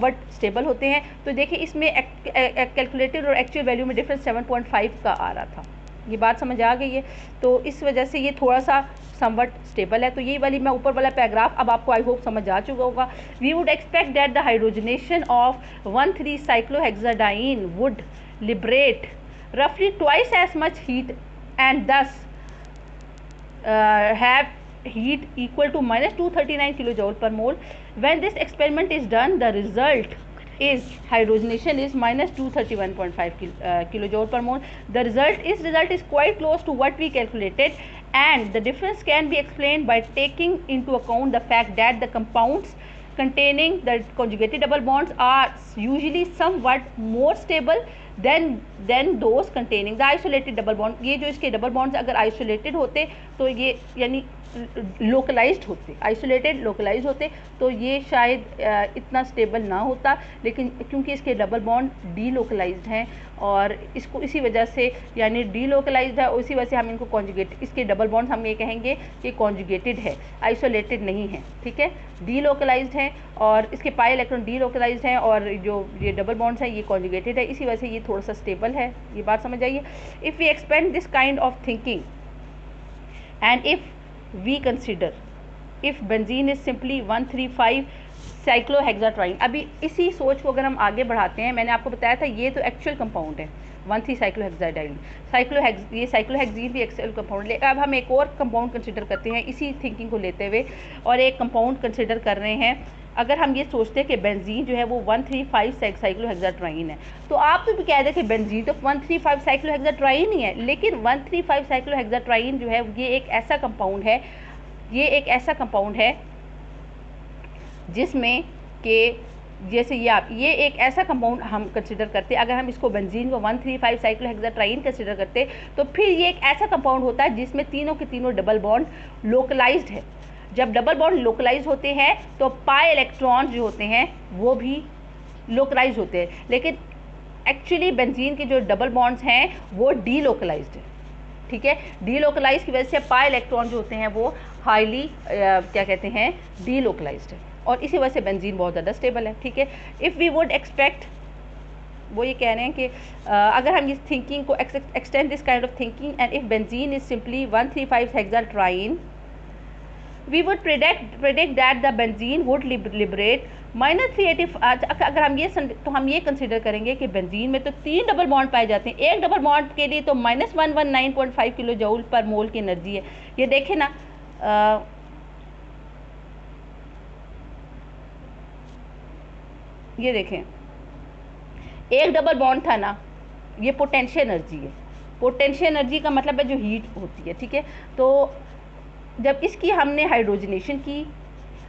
But stable होते हैं। तो देखिए इसमें कैलकुलेटेड और एक्चुअल वैल्यू में डिफरेंस 7.5 का आ रहा था। ये बात समझ आ गई है। तो इस वजह से ये थोड़ा सा समवट स्टेबल है। तो यही वाली मैं ऊपर वाला पैराग्राफ अब आपको आई होप समझ आ चुका होगा। We would expect that the hydrogenation of one three cyclohexadiene would liberate roughly twice as much heat and thus have heat equal to minus 239 kilojoule per mole. When this experiment is done, the result is hydrogenation is minus 231.5 kilojoule per mole. The result is quite close to what we calculated, and the difference can be explained by taking into account the fact that the compounds containing the conjugated double bonds are usually somewhat more stable than those containing the isolated double bond. ये जो इसके double bonds अगर isolated होते तो ये यानी localised होते, isolated localise होते तो ये शायद इतना स्टेबल ना होता, लेकिन क्योंकि इसके डबल बॉन्ड डी लोकलाइज्ड हैं और इसको इसी वजह से यानी डी लोकलाइज्ड है, उसी वजह से हम इनको कॉन्जुगेट, इसके डबल बॉन्ड्स हम ये कहेंगे कि कॉन्जुगेटेड है, आइसोलेटेड नहीं है, ठीक है, डी लोकलाइज्ड हैं और इसके पाई इलेक्ट्रॉन डी लोकलाइज्ड हैं और जो ये डबल बॉन्ड्स हैं ये कॉन्जुगेटेड है, इसी वजह से ये थोड़ा सा स्टेबल है। ये बात समझ आइए। If we expand this kind of thinking and if we consider if benzene is simply 135 cyclohexatriene. अभी इसी सोच को अगर हम आगे बढ़ाते हैं, मैंने आपको बताया था ये तो एक्चुअल कंपाउंड है 1,3 साइक्लोहेक्साडाइन, ये साइक्लोहेक्सीन भी एक्चुअल कंपाउंड है। अब हम एक और कंपाउंड कंसिडर करते हैं इसी थिंकिंग को लेते हुए और एक कंपाउंड कंसिडर कर रहे हैं। अगर हम ये सोचते हैं कि बेंजीन जो है वो 135 साइक्लोहेक्साट्राइन है, तो आप तो भी कह दें कि बेंजीन तो 135 साइक्लोहेक्साट्राइन ही है, लेकिन 135 साइक्लोहेक्साट्राइन जो है ये एक ऐसा कंपाउंड है, ये एक ऐसा कंपाउंड है जिसमें कि जैसे ये एक ऐसा कंपाउंड हम कंसिडर करते, अगर हम इसको बेंजीन को 135 साइक्लोहेक्साट्राइन कंसिडर करते तो फिर ये एक ऐसा कंपाउंड होता है जिसमें तीनों के तीनों डबल बॉन्ड लोकलाइज्ड है। जब डबल बॉन्ड लोकलाइज होते हैं तो पाई इलेक्ट्रॉन जो होते हैं वो भी लोकलाइज होते हैं, लेकिन एक्चुअली बेंजीन के जो डबल बॉन्ड्स हैं वो डी लोकलाइज्ड है, ठीक है। डी लोकलाइज की वजह से पाई इलेक्ट्रॉन जो होते हैं वो हाईली क्या कहते हैं डी लोकलाइज्ड है और इसी वजह से बेंजीन बहुत ज़्यादा स्टेबल है, ठीक है। इफ़ वी वुड एक्सपेक्ट, वो ये कह रहे हैं कि अगर हम इस थिंकिंग को extend this kind of thinking and if benzene is simply 135 हेक्साट्राइन, we would predict that the benzene would liberate minus 385। अगर हम ये कंसिडर करेंगे कि बेंजीन में तो 3 डबल बॉन्ड पाए जाते हैं, एक डबल बॉन्ड के लिए तो minus 119.5 किलो जूल पर मोल की एनर्जी है। ये देखें ना, ये देखें एक डबल बॉन्ड था ना, ये पोटेंशियल एनर्जी है। पोटेंशियल एनर्जी का मतलब है जो हीट होती है, ठीक है। तो जब इसकी हमने हाइड्रोजनेशन की,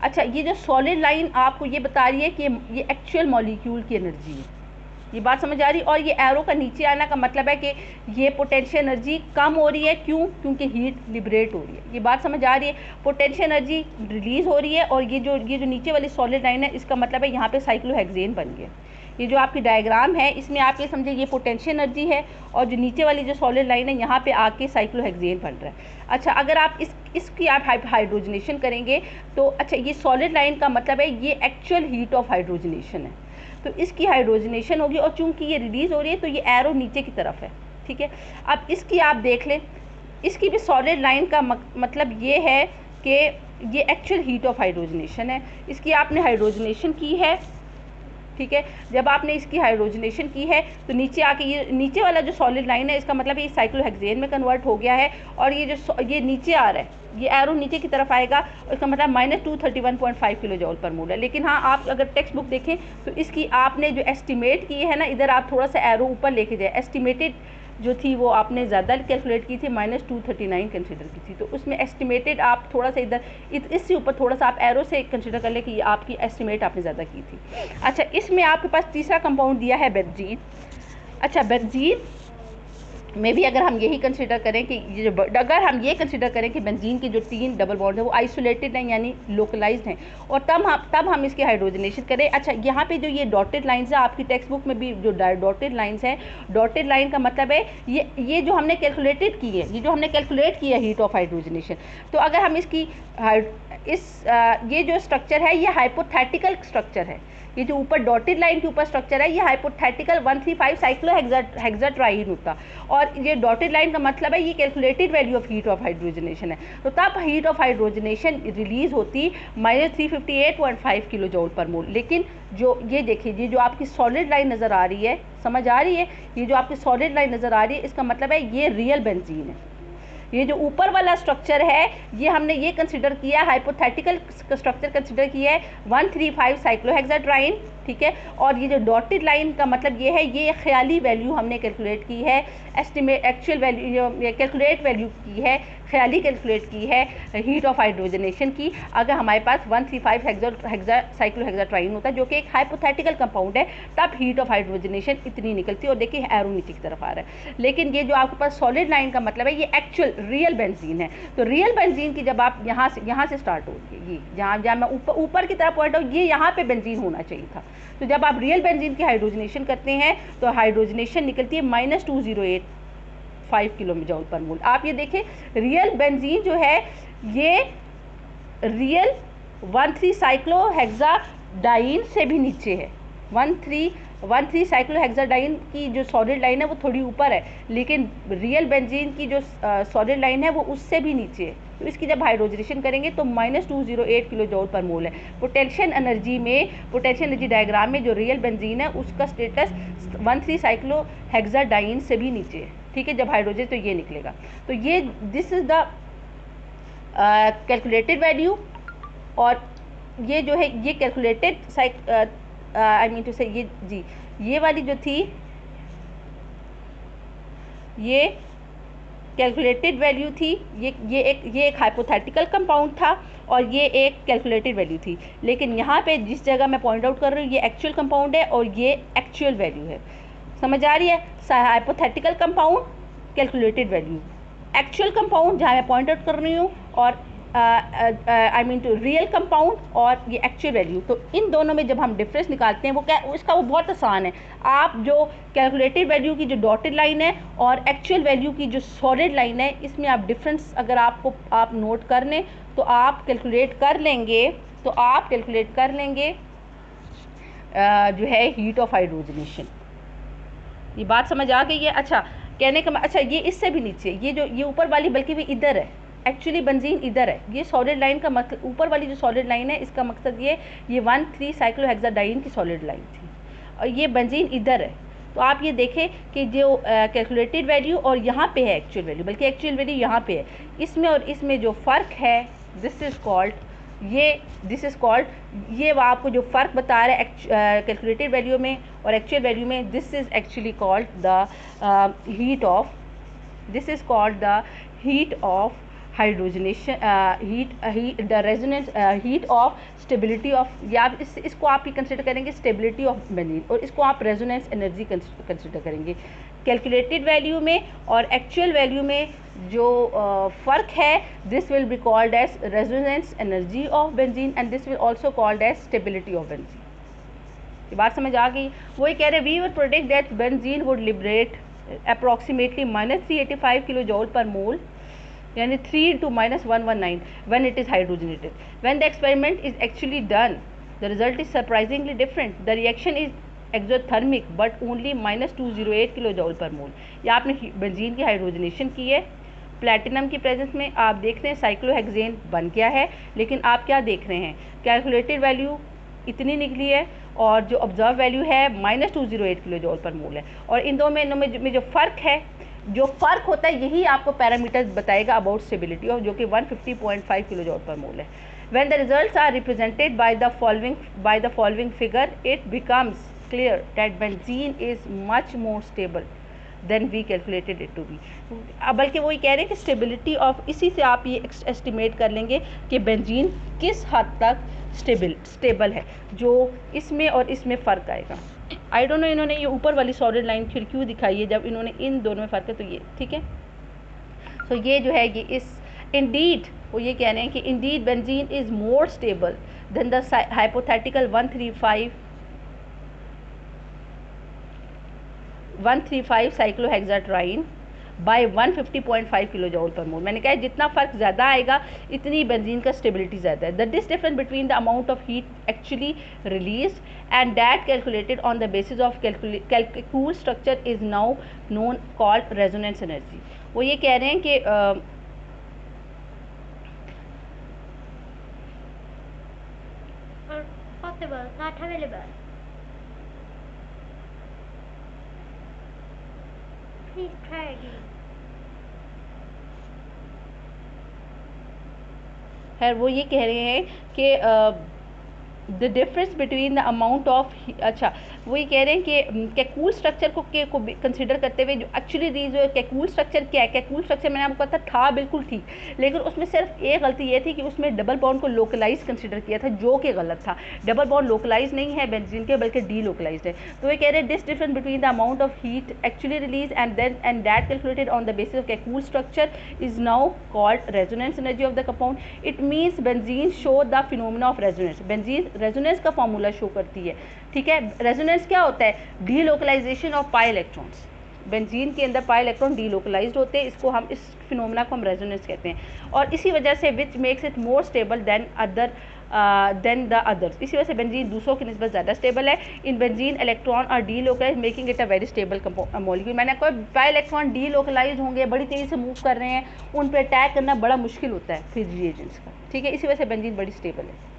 अच्छा ये जो सॉलिड लाइन आपको ये बता रही है कि ये एक्चुअल मॉलिक्यूल की एनर्जी है, ये बात समझ आ रही। और ये एरो का नीचे आना का मतलब है कि ये पोटेंशियल एनर्जी कम हो रही है, क्यों? क्योंकि हीट लिबरेट हो रही है, ये बात समझ आ रही है। पोटेंशियल एनर्जी रिलीज़ हो रही है और ये जो नीचे वाली सॉलिड लाइन है इसका मतलब है यहाँ पे साइक्लोहेक्सेन बन गया। ये जो आपकी डायग्राम है इसमें आप ये समझिए ये पोटेंशियल एनर्जी है और जो नीचे वाली जो सॉलिड लाइन है यहाँ पे आके साइक्लोहेक्सेन बन रहा है। अच्छा अगर आप इसकी आप हाइड्रोजनेशन करेंगे तो अच्छा ये सॉलिड लाइन का मतलब है ये एक्चुअल हीट ऑफ हाइड्रोजनेशन है, तो इसकी हाइड्रोजनेशन होगी और चूंकि ये रिलीज़ हो रही है तो ये एरो नीचे की तरफ है, ठीक है। अब इसकी आप देख लें, इसकी भी सॉलिड लाइन का मतलब ये है कि ये एक्चुअल हीट ऑफ हाइड्रोजनेशन है। इसकी आपने हाइड्रोजनेशन की है, ठीक है। जब आपने इसकी हाइड्रोजनेशन की है तो नीचे आके ये नीचे वाला जो सॉलिड लाइन है इसका मतलब ये साइक्लोहेक्सेन में कन्वर्ट हो गया है और ये नीचे आ रहा है, ये एरो नीचे की तरफ आएगा और इसका मतलब -231.5 किलो जूल पर मोल है। लेकिन हाँ आप अगर टेक्स्ट बुक देखें तो इसकी आपने जो एस्टिमेट की है ना, इधर आप थोड़ा सा एरो ऊपर लेके जाए, एस्टिमेटेड जो थी वो आपने ज़्यादा कैलकुलेट की थी, -239 कंसिडर की थी, तो उसमें एस्टिमेटेड आप थोड़ा सा इधर इससे ऊपर थोड़ा सा आप एरो से कंसिडर कर ले कि आपकी एस्टिमेट आपने ज़्यादा की थी। अच्छा इसमें आपके पास तीसरा कंपाउंड दिया है बेंजीन। अच्छा बेंजीन में भी अगर हम यही कंसिडर करें कि अगर हम ये कंसिडर करें कि बेंजीन के जो 3 डबल बॉन्ड है वो आइसोलेटेड हैं यानी लोकलाइज्ड हैं और तब हम इसकी हाइड्रोजनेशन करें। अच्छा यहाँ पे जो ये डॉटेड लाइंस है आपकी टेक्स्ट बुक में भी जो डॉटेड लाइंस हैं, डॉटेड लाइन का मतलब है ये जो हमने कैलकुलेटेड की है, ये जो हमने कैलकुलेट किया हीट ऑफ हाइड्रोजनेशन, तो अगर हम इसकी ये जो स्ट्रक्चर है ये हाइपोथेटिकल स्ट्रक्चर है। ये जो ऊपर डॉटेड लाइन के ऊपर स्ट्रक्चर है ये हाइपोथेटिकल 135 साइक्लोहेक्साट्राइन होता। और ये डॉटेड लाइन का मतलब है ये calculated value of heat of hydrogenation है। तो तब हीट ऑफ हाइड्रोजनेशन रिलीज होती -358.5 किलो जूल पर मोल। लेकिन जो ये देखिए, ये जो आपकी सॉलिड लाइन नज़र आ रही है, समझ आ रही है, ये जो आपकी सॉलिड लाइन नज़र आ रही है इसका मतलब है ये रियल बेंजीन है। ये जो ऊपर वाला स्ट्रक्चर है ये हमने ये कंसिडर किया, हाइपोथेटिकल स्ट्रक्चर कंसिडर किया है 135 साइक्लोहेक्साट्राइन, ठीक है। और ये जो डॉटेड लाइन का मतलब ये है, ये ख्याली वैल्यू हमने कैलकुलेट की है, estimate actual value calculate value की है, ख्याली कैलकुलेट की है हीट ऑफ हाइड्रोजनेशन की। अगर हमारे पास 135 साइक्लोहेक्साट्राइन होता है जो कि एक हाइपोथेटिकल कंपाउंड है, तब हीट ऑफ हाइड्रोजनेशन इतनी निकलती है। और देखिए एरो नीचे की तरफ आ रहा है। लेकिन ये जो आपके पास सॉलिड लाइन का मतलब है ये एक्चुअल रियल बेंजीन है। तो रियल बेंजीन की जब आप यहाँ से स्टार्ट होगी, ये जहाँ मैं ऊपर की तरफ पॉइंट आउट, ये यहाँ पे बेंजीन होना चाहिए था। तो जब आप रियल बेंजीन की हाइड्रोजनेशन करते हैं तो हाइड्रोजनेशन निकलती है -2085 किलो जूल पर मोल। आप ये देखें रियल बेंजीन जो है ये रियल 13 साइक्लोहेक्साडाइन से भी नीचे है। 13 साइक्लोहेक्साडाइन की जो सॉलिड लाइन है वो थोड़ी ऊपर है, लेकिन रियल बेंजीन की जो सॉलिड लाइन है वो उससे भी नीचे है। तो इसकी जब हाइड्रोजनेशन करेंगे तो -208 किलो जूल पर मोल है। पोटेंशियल एनर्जी डायग्राम में जो रियल बेंजीन है उसका स्टेटस 13 साइक्लोहेक्साडाइन से भी नीचे है, ठीक है। जब हाइड्रोजन तो ये निकलेगा। तो ये this is the calculated value. और ये जो है ये कैलकुलेटेड आई मीन टू से ये जी ये वाली जो थी ये कैलकुलेटेड वैल्यू थी। ये एक हाइपोथेटिकल कंपाउंड था और ये एक कैलकुलेटेड वैल्यू थी। लेकिन यहाँ पे जिस जगह मैं पॉइंट आउट कर रही हूँ ये एक्चुअल कंपाउंड है और ये एक्चुअल वैल्यू है। समझ आ रही है? Hypothetical compound, calculated value, actual compound जहाँ मैं पॉइंट आउट कर रही हूँ, और I mean to real compound और ये एक्चुअल वैल्यू। तो इन दोनों में जब हम डिफरेंस निकालते हैं वो क्या, उसका वो बहुत आसान है। आप जो कैलकुलेटेड वैल्यू की जो डॉटेड लाइन है और एक्चुअल वैल्यू की जो सॉलिड लाइन है, इसमें आप डिफरेंस अगर आप नोट कर लें तो आप कैलकुलेट कर लेंगे जो है हीट ऑफ हाइड्रोजनेशन। ये बात समझ आ गई है? अच्छा, कहने का अच्छा ये इससे भी नीचे, ये ऊपर वाली बल्कि भी इधर है, एक्चुअली बेंजीन इधर है। ये सॉलिड लाइन का मतलब, ऊपर वाली जो सॉलिड लाइन है इसका मकसद ये 13 साइक्लोहेक्साडाइन की सॉलिड लाइन थी और ये बेंजीन इधर है। तो आप ये देखें कि जो कैलकुलेटेड वैल्यू और यहाँ पे है एक्चुअल वैल्यू, बल्कि एक्चुअल वैल्यू यहाँ पे है, इसमें और इसमें जो फ़र्क है दिस इज़ कॉल्ड ये वो आपको जो फ़र्क बता रहा है कैलकुलेटेड वैल्यू में और एक्चुअल वैल्यू में, this is actually called the heat of hydrogenation, the resonance heat of stability of, या इसको आप ही कंसिडर करेंगे स्टेबिलिटी ऑफ बेंजीन, और इसको आप रेजोनेंस एनर्जी कंसिडर करेंगे। कैलकुलेटेड वैल्यू में और एक्चुअल वैल्यू में जो फ़र्क है, this will be called as resonance energy of benzene and this will also called as stability of benzene. ये बात समझ आ गई? वही कह रहे, we would predict that benzene would liberate approximately -385 kilo joule per mole, यानी 3 × -119 when it is hydrogenated. When the experiment is actually done, the result is surprisingly different. The reaction is exothermic but only -208 kilo joule per mole. या आपने benzene की hydrogenation की है platinum की presence में, आप देख रहे हैं साइक्लोहेक्सेन बन गया है, लेकिन आप क्या देख रहे हैं, कैलकुलेटेड वैल्यू इतनी निकली है और जो ऑब्जर्व वैल्यू है -208 किलो जूल पर मोल है। और इन दोनों में जो फ़र्क है, जो फ़र्क होता है यही आपको पैरामीटर बताएगा अबाउट स्टेबिलिटी ऑफ, जो कि 150.5 किलो जूल पर मोल है। When the results are represented by the following figure, it becomes clear that benzene is much more stable than we calculated it to be. बल्कि वही कह रहे हैं कि stability of, इसी से आप ये एस्टिमेट कर लेंगे कि बेंजीन किस हद तक स्टेबल है, जो इसमें और इसमें फ़र्क आएगा। आई डोंट नो इन्होंने ये ऊपर वाली सॉलिड लाइन फिर क्यों दिखाई है, जब इन्होंने इन दोनों में फ़र्क है तो ये ठीक है। सो ये जो है ये इस इंडीड वो ये कह रहे हैं कि indeed benzene is more stable than the hypothetical 135 cyclohexatriene, by 150.5 kilo joule per mole. मैंने कहा जितना फ़र्क ज़्यादा आएगा इतनी बेंजीन का स्टेबिलिटी ज़्यादा है। The this difference between the amount of heat actually release and that calculated on the basis of cool structure is now known called resonance energy. वो ये कह रहे हैं कि possible, not available. Please try again. है वो ये कह रहे हैं कि the difference between the amount of, अच्छा वो ये कह रहे हैं कि कैकूल स्ट्रक्चर को कंसिडर करते हुए जो एक्चुअली जो कैकूल स्ट्रक्चर क्या है, कैकूल स्ट्रक्चर मैंने आपको कहा था बिल्कुल ठीक, लेकिन उसमें सिर्फ एक गलती ये थी कि उसमें डबल बॉन्ड को लोकलाइज कंसिडर किया था, जो कि गलत था। डबल बॉन्ड लोकलाइज नहीं है बेंजीन के, बल्कि डी लोकलाइज है। तो ये कह रहे हैं this difference between the amount of heat actually release and that calculated on the basis of Kekule structure is now called resonance energy of the compound. It means benzene show the phenomena of resonance. Benzene resonance का formula show करती है, ठीक है। रेजोनेंस क्या होता है? Delocalisation of pi electrons. Benzene के अंदर पाई इलेक्ट्रॉन डीलोकलाइज्ड होते हैं, इसको हम इस फिनोमेना को हम रेजोनेंस कहते हैं। और इसी वजह से which makes it more stable than the others. इसी वजह से बेंजीन दूसरों की निस्बत ज़्यादा स्टेबल है। In benzene electron are delocalize making it a very stable molecule. मैंने कहा पाई इलेक्ट्रॉन डीलोकलाइज होंगे, बड़ी तेज़ी से मूव कर रहे हैं, उन पर अटैक करना बड़ा मुश्किल होता है फिर रिएजेंट्स का, ठीक है। इसी वजह से बेंजीन बड़ी स्टेबल है।